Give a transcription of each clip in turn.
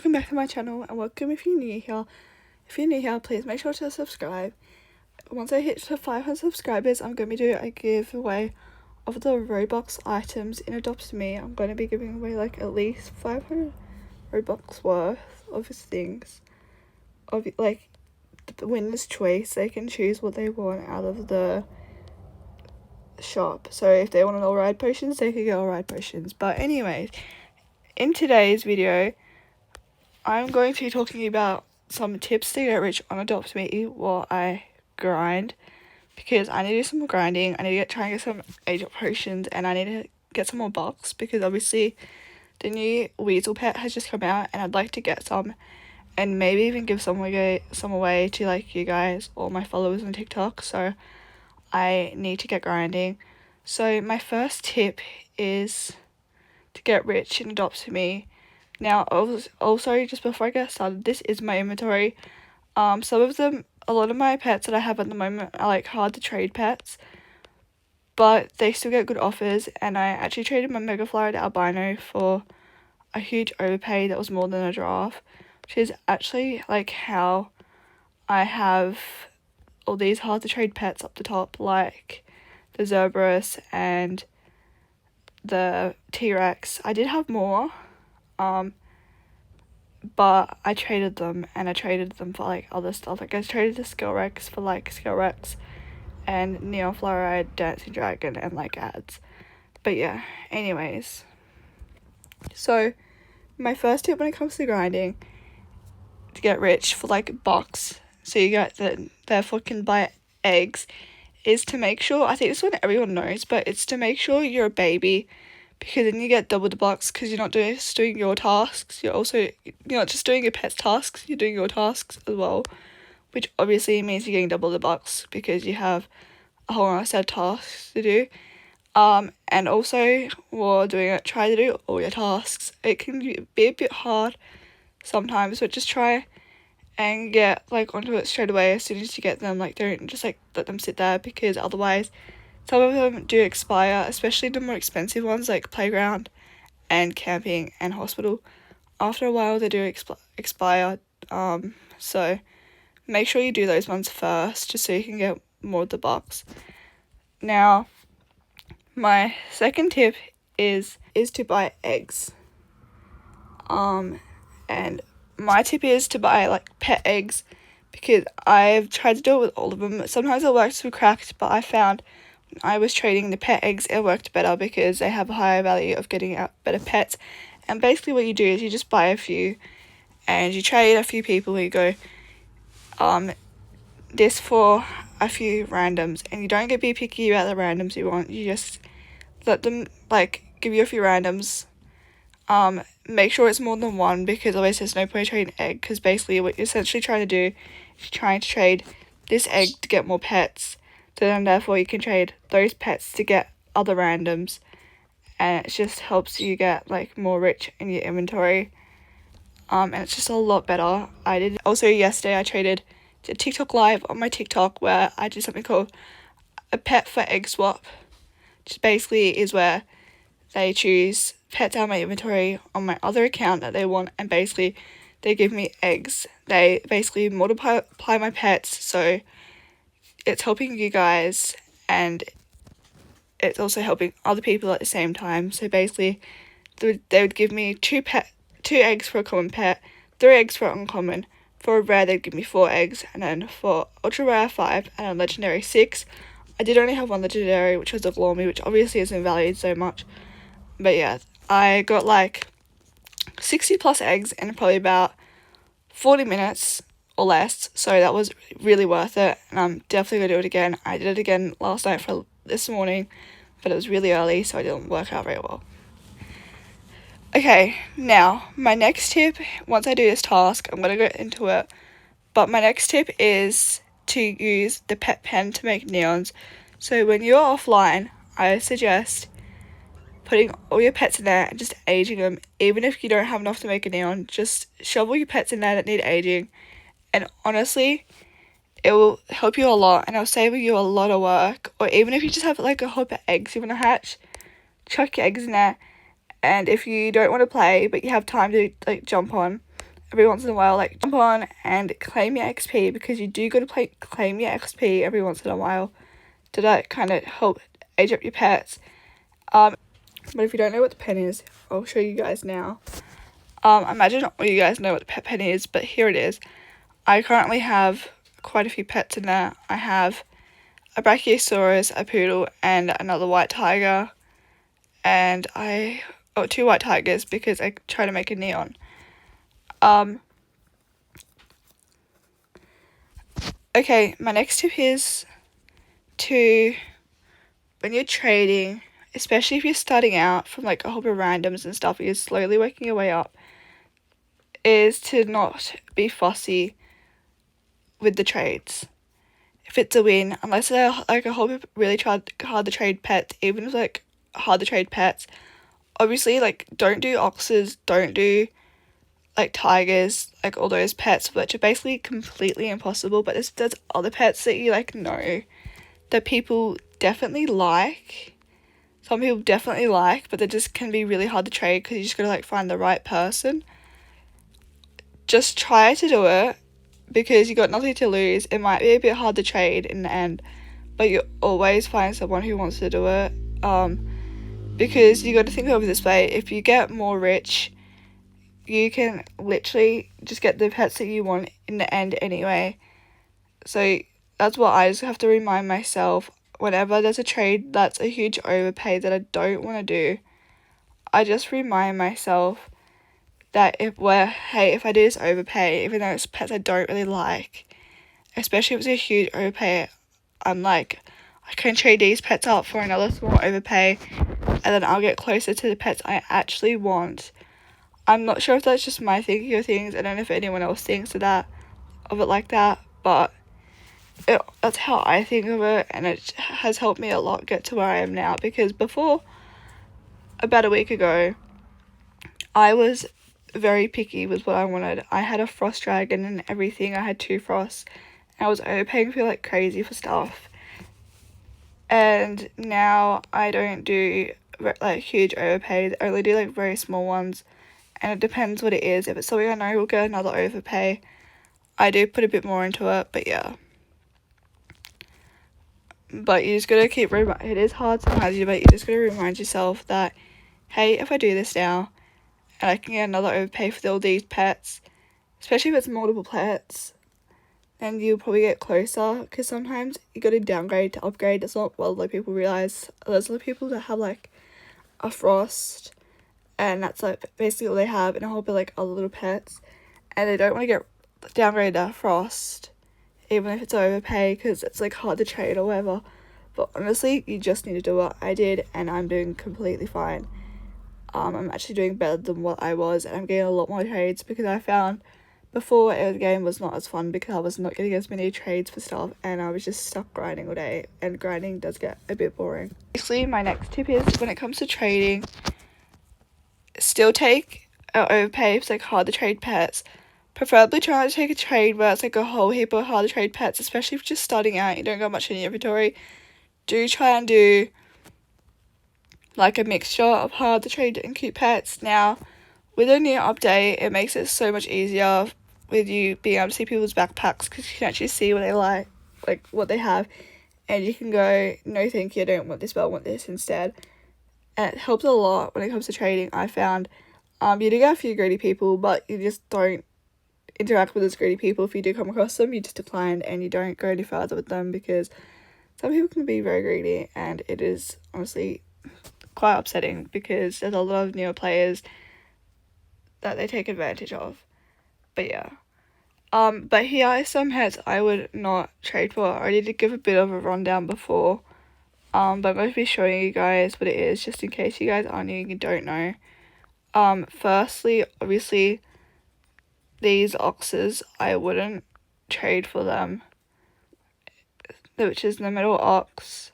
welcome back to my channel, and welcome if you're new here. If you're new here, please make sure to subscribe. Once I hit to 500 subscribers, I'm going to be doing a giveaway of the Robux items in Adopt Me. I'm going to be giving away like at least 500 Robux worth of things. Of like the winner's choice, they can choose what they want out of the shop. So if they want all ride potions, they can get all ride potions. But anyways, in today's video, I'm going to be talking about some tips to get rich on Adopt Me while I grind, because I need to do some more grinding. I need to try and get some age up potions, and I need to get some more bucks because obviously the new Weasel pet has just come out, and I'd like to get some and maybe even give some away to like you guys or my followers on TikTok. So I need to get grinding. So my first tip is to get rich in Adopt Me. Now, also, just before I get started, this is my inventory. Some of them, a lot of my pets that I have at the moment are like hard to trade pets, but they still get good offers, and I actually traded my Mega Florid Albino for a huge overpay that was more than a giraffe, which is actually like how I have all these hard to trade pets up the top, like the Zerberus and the T-Rex. I did have more, but I traded them, and I traded them for like other stuff. Like I traded the Skillrex for like Skillrex and Neon Fluoride, Dancing Dragon, and like ads. But yeah, anyways. So my first tip when it comes to grinding to get rich for like bucks, so you get the therefore can buy eggs, is to make sure, I think this one everyone knows, but it's to make sure you're a baby, because then you get double the bucks, because you're not just doing your tasks, you're not just doing your pet's tasks, you're doing your tasks as well, which obviously means you're getting double the bucks because you have a whole other set of tasks to do. And also while doing it, try to do all your tasks. It can be a bit hard sometimes, but just try and get like onto it straight away as soon as you get them. Like don't just like let them sit there, because otherwise some of them do expire, especially the more expensive ones like playground and camping and hospital. After a while they do expire, so make sure you do those ones first just so you can get more of the bucks. Now my second tip is to buy eggs. And my tip is to buy like pet eggs, because I've tried to do it with all of them. Sometimes it works with cracked, but I found when I was trading the pet eggs, it worked better because they have a higher value of getting out better pets. And basically what you do is you just buy a few and you trade a few people who go this for a few randoms, and you don't get be picky about the randoms you want. You just let them like give you a few randoms. Make sure it's more than one, because otherwise there's no point trading an egg, because basically what you're essentially trying to do is trying to trade this egg to get more pets, so then therefore you can trade those pets to get other randoms, and it just helps you get like more rich in your inventory, and it's just a lot better. I did also yesterday, I traded a TikTok live on my TikTok where I did something called a pet for egg swap, which basically is where they choose pets out of my inventory on my other account that they want, and basically they give me eggs. They basically multiply my pets, so it's helping you guys and it's also helping other people at the same time. So basically they would give me two eggs for a common pet, 3 eggs for uncommon. For a rare they'd give me 4 eggs, and then for ultra rare 5, and a legendary 6. I did only have one legendary, which was a Glormy, which obviously isn't valued so much. But yeah, I got like 60 plus eggs in probably about 40 minutes or less, so that was really worth it, and I'm definitely going to do it again. I did it again last night for this morning, but it was really early, so it didn't work out very well. Okay, now my next tip, once I do this task, I'm going to go into it, but my next tip is to use the pet pen to make neons. So when you're offline, I suggest putting all your pets in there and just aging them. Even if you don't have enough to make a neon, just shovel your pets in there that need aging, and honestly it will help you a lot, and it'll save you a lot of work. Or even if you just have like a whole heap of eggs you want to hatch, chuck your eggs in there, and if you don't want to play but you have time to like jump on, every once in a while, like jump on and claim your XP, because you do got to claim your XP every once in a while to like kind of help age up your pets. But if you don't know what the pen is, I'll show you guys now. Imagine all you guys know what the pet pen is, but here it is. I currently have quite a few pets in there. I have a Brachiosaurus, a poodle, and another white tiger. And two white tigers because I try to make a neon. Okay, my next tip is to, when you're trading, especially if you're starting out from like a whole of randoms and stuff, you're slowly working your way up, is to not be fussy with the trades. If it's a win, unless they're like a whole really hard to trade pets, even if like hard to trade pets, obviously like don't do oxes, don't do like tigers, like all those pets which are basically completely impossible. But there's other pets that you like know that people definitely like. Some people definitely like, but they just can be really hard to trade because you just gotta like find the right person. Just try to do it because you got nothing to lose. It might be a bit hard to trade in the end, but you always find someone who wants to do it. Because you got to think of it this way: if you get more rich, you can literally just get the pets that you want in the end anyway. So that's what I just have to remind myself whenever there's a trade that's a huge overpay that I don't want to do. I just remind myself that if I do this overpay, even though it's pets I don't really like, especially if it's a huge overpay, I'm like, I can trade these pets out for another small overpay, and then I'll get closer to the pets I actually want. I'm not sure if that's just my thinking of things. I don't know if anyone else thinks of it like that, but that's how I think of it, and it has helped me a lot get to where I am now. Because before, about a week ago, I was very picky with what I wanted. I had a frost dragon and everything. I had 2 frosts. I was overpaying for like crazy for stuff. And now I don't do like huge overpays. I only do like very small ones. And it depends what it is. If it's something I know will get another overpay, I do put a bit more into it, but yeah. But you just gotta it is hard sometimes, but you just gotta remind yourself that, hey, if I do this now, and I can get another overpay for all these pets, especially if it's multiple pets, then you'll probably get closer, because sometimes you gotta downgrade to upgrade. That's not what a lot of people realise. There's a lot of people that have like a frost, and that's like basically all they have, and a whole bit like other little pets, and they don't want to get downgraded to frost even if it's overpay because it's like hard to trade or whatever. But honestly, you just need to do what I did, and I'm doing completely fine. I'm actually doing better than what I was, and I'm getting a lot more trades because I found before the game was not as fun because I was not getting as many trades for stuff, and I was just stuck grinding all day, and grinding does get a bit boring. Basically, my next tip is, when it comes to trading, still take overpay if it's like hard to trade pets. Preferably try to take a trade where it's like a whole heap of hard to trade pets, especially if you're just starting out, you don't got much in your inventory. Do try and do like a mixture of hard to trade and cute pets. Now, with a new update, it makes it so much easier with you being able to see people's backpacks, because you can actually see what they like what they have, and you can go, no thank you, I don't want this, but I want this instead. And it helps a lot when it comes to trading, I found. You do get a few greedy people, but you just don't interact with those greedy people. If you do come across them, you just decline and you don't go any further with them, because some people can be very greedy, and it is honestly quite upsetting because there's a lot of newer players that they take advantage of. But yeah. But here are some pets I would not trade for. I already did give a bit of a rundown before. But I'm going to be showing you guys what it is, just in case you guys are new and you don't know. Firstly, obviously, these oxes, I wouldn't trade for them. Which is the middle ox,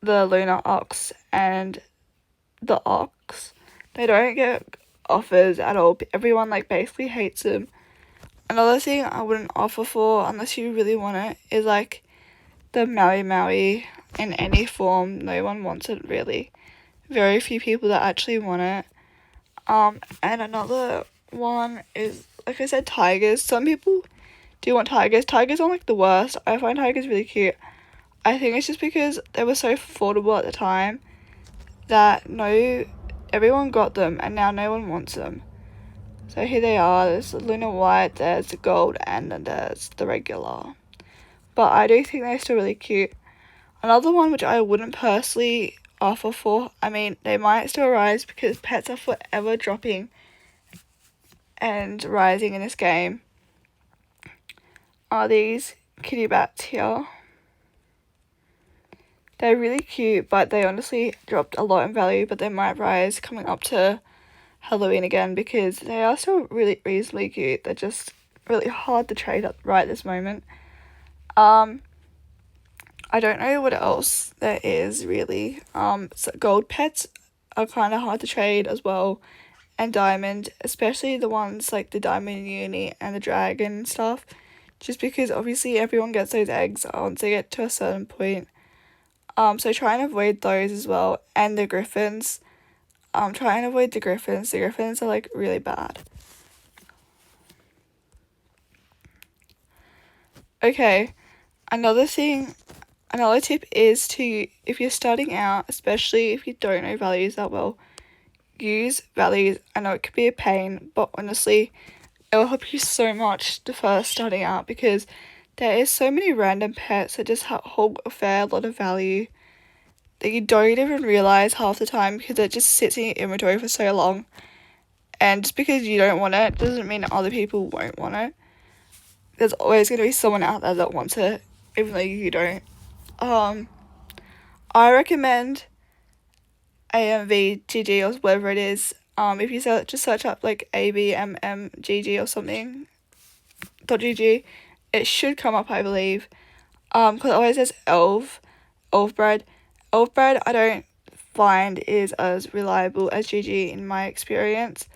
the lunar ox, and the ox. They don't get offers at all. Everyone like basically hates them. Another thing I wouldn't offer for, unless you really want it, is like the Maui Maui in any form. No one wants it really. Very few people that actually want it. And another one is, like I said, tigers. Some people do want tigers. Tigers aren't like the worst. I find tigers really cute. I think it's just because they were so affordable at the time that everyone got them and now no one wants them. So here they are. There's the Luna White, there's the gold, and then there's the regular. But I do think they're still really cute. Another one which I wouldn't personally offer for, I mean, they might still rise because pets are forever dropping and rising in this game, are these kitty bats here. They're really cute, but they honestly dropped a lot in value, but they might rise coming up to Halloween again because they are still really reasonably cute. They're just really hard to trade at right this moment. I don't know what else there is really. So gold pets are kind of hard to trade as well, and diamond, especially the ones like the diamond uni and the dragon and stuff, just because obviously everyone gets those eggs once they get to a certain point. So try and avoid those as well, and the griffins. Try and avoid the griffins. The griffins are like really bad. Okay, another tip is to, if you're starting out, especially if you don't know values that well, use values. I know it could be a pain, but honestly, it will help you so much the first starting out because there is so many random pets that just hold a fair lot of value that you don't even realize half the time because it just sits in your inventory for so long. And just because you don't want it doesn't mean other people won't want it. There's always going to be someone out there that wants it, even though you don't. I recommend AMVGG or whatever it is. If you just search up like ABMMGG or something .gg, it should come up, I believe. Because it always says Elfbred. Elfbred I don't find is as reliable as GG in my experience,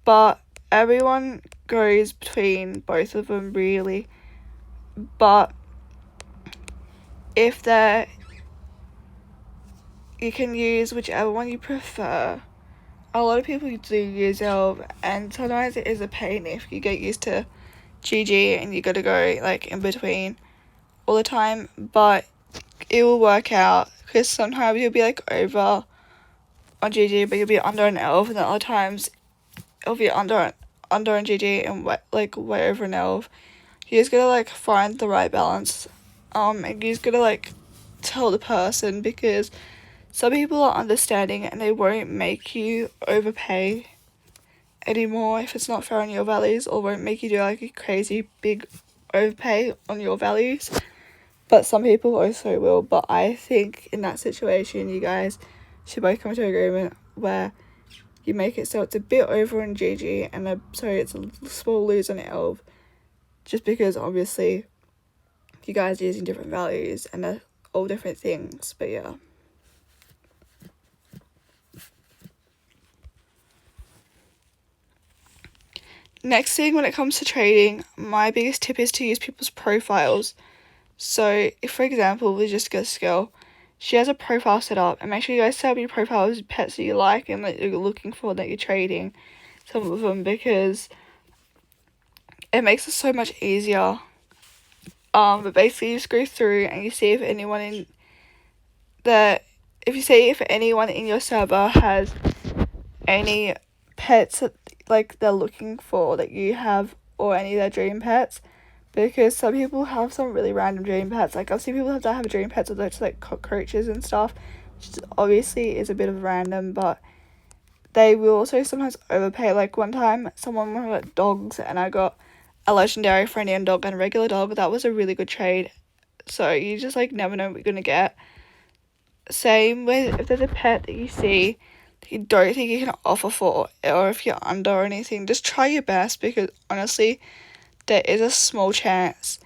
but everyone goes between both of them really. But if you can use whichever one you prefer. A lot of people do use Elf, and sometimes it is a pain if you get used to GG and you gotta go like in between all the time, but it will work out because sometimes you'll be like over on GG but you'll be under an Elf, and then other times it'll be under on GG and way over an Elf. You just gotta like find the right balance, and you just gotta like tell the person, because some people are understanding and they won't make you overpay anymore if it's not fair on your values, or won't make you do like a crazy big overpay on your values. But some people also will. But I think in that situation you guys should both come to an agreement where you make it so it's a bit over on GG and so it's a small lose on Elf, just because obviously you guys are using different values and they're all different things. But yeah. Next thing, when it comes to trading, my biggest tip is to use people's profiles. So if, for example, we just get a girl, she has a profile set up, and make sure you guys set up your profile with pets that you like and that you're looking for, that you're trading some of them, because it makes it so much easier. But basically you just go through and you see if anyone in your server has any pets that like they're looking for that you have, or any of their dream pets, because some people have some really random dream pets. Like I've seen people that have dream pets with like cockroaches and stuff, which obviously is a bit of random, but they will also sometimes overpay. Like one time someone wanted dogs and I got a legendary Friendian dog and a regular dog. That was a really good trade. So you just like never know what you're gonna get. Same with if there's a pet that you see that you don't think you can offer for, or if you're under or anything, just try your best, because honestly there is a small chance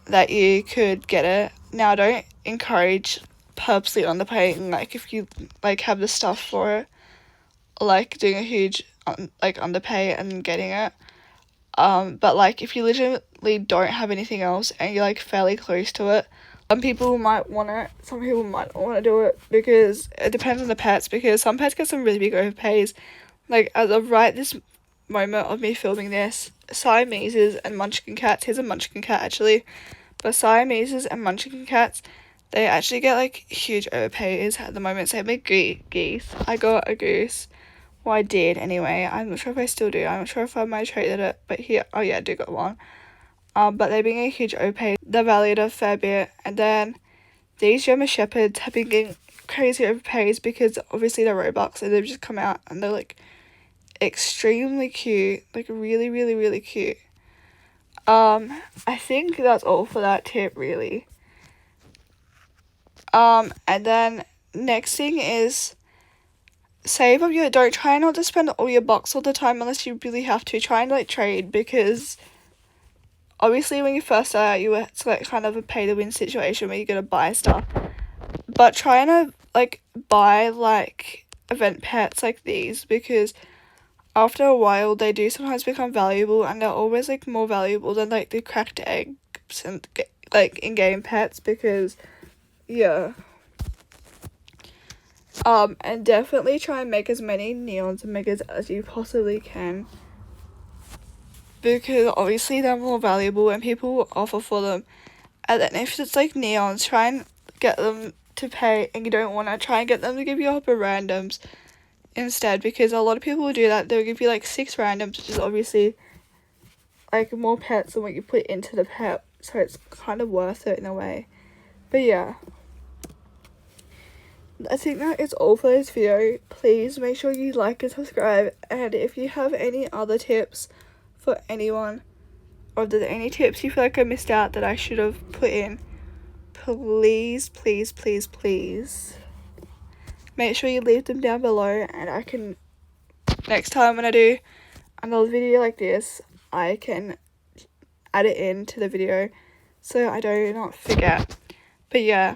that you could get it. Now I don't encourage purposely underpaying, like if you like have the stuff for it, like doing a huge underpay and getting it. But like if you legitimately don't have anything else and you're like fairly close to it, some people might want it, some people might not want to do it, because it depends on the pets, because some pets get some really big overpays. Like as of right this moment of me filming this, Siameses and Munchkin cats, here's a Munchkin cat actually, but Siameses and Munchkin cats, they actually get like huge overpays at the moment. Same with geese. I got a goose. Well, I did anyway. I'm not sure if I still do. I'm not sure if I might traded it, but here, oh yeah, I do got one. But they've been getting huge overpay. They're valued a fair bit, and then these German Shepherds have been getting crazy overpays because obviously they're Robux, and they've just come out and they're like extremely cute, like really, really, really cute. I think that's all for that tip, really. And then next thing is save up your, don't try not to spend all your bucks all the time unless you really have to. Try and like trade, because obviously when you first start out, it's like kind of a pay to win situation where you're gonna buy stuff. But try and like buy like event pets like these, because after a while they do sometimes become valuable, and they're always like more valuable than like the cracked eggs and like in-game pets, because yeah. And definitely try and make as many neons and megas as you possibly can, because obviously they're more valuable and people will offer for them. And then if it's like neons, try and get them to pay, and you don't want to, try and get them to give you a couple of randoms instead, because a lot of people will do that. They'll give you like 6 randoms, which is obviously like more pets than what you put into the pet, so it's kind of worth it in a way. But yeah, I think that is all for this video. Please make sure you like and subscribe, and if you have any other tips for anyone, or if there's any tips you feel like I missed out that I should have put in, please, please, please, please make sure you leave them down below, and I can, next time when I do another video like this, I can add it into the video so I do not forget. But yeah,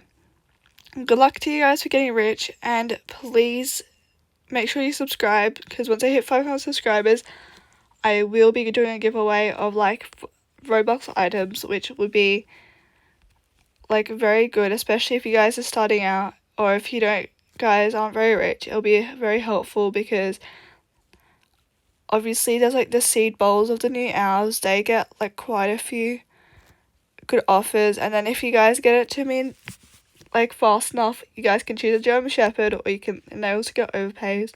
good luck to you guys for getting rich, and please make sure you subscribe, because once I hit 500 subscribers, I will be doing a giveaway of like Robux items, which would be like very good, especially if you guys are starting out, or if you don't, guys aren't very rich. It'll be very helpful, because obviously there's like the seed bowls of the new owls. They get like quite a few good offers, and then if you guys get it to me like fast enough, you guys can choose a German Shepherd, or you can, and they also get overpays,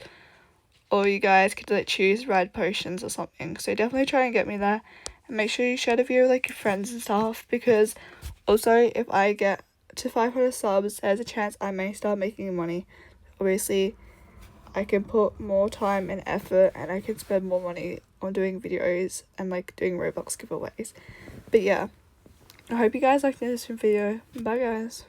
or you guys could like choose red potions or something. So definitely try and get me there, and make sure you share the video with like your friends and stuff, because also if I get to 500 subs, there's a chance I may start making money. Obviously I can put more time and effort, and I can spend more money on doing videos and like doing Robux giveaways. But yeah, I hope you guys liked this video. Bye guys.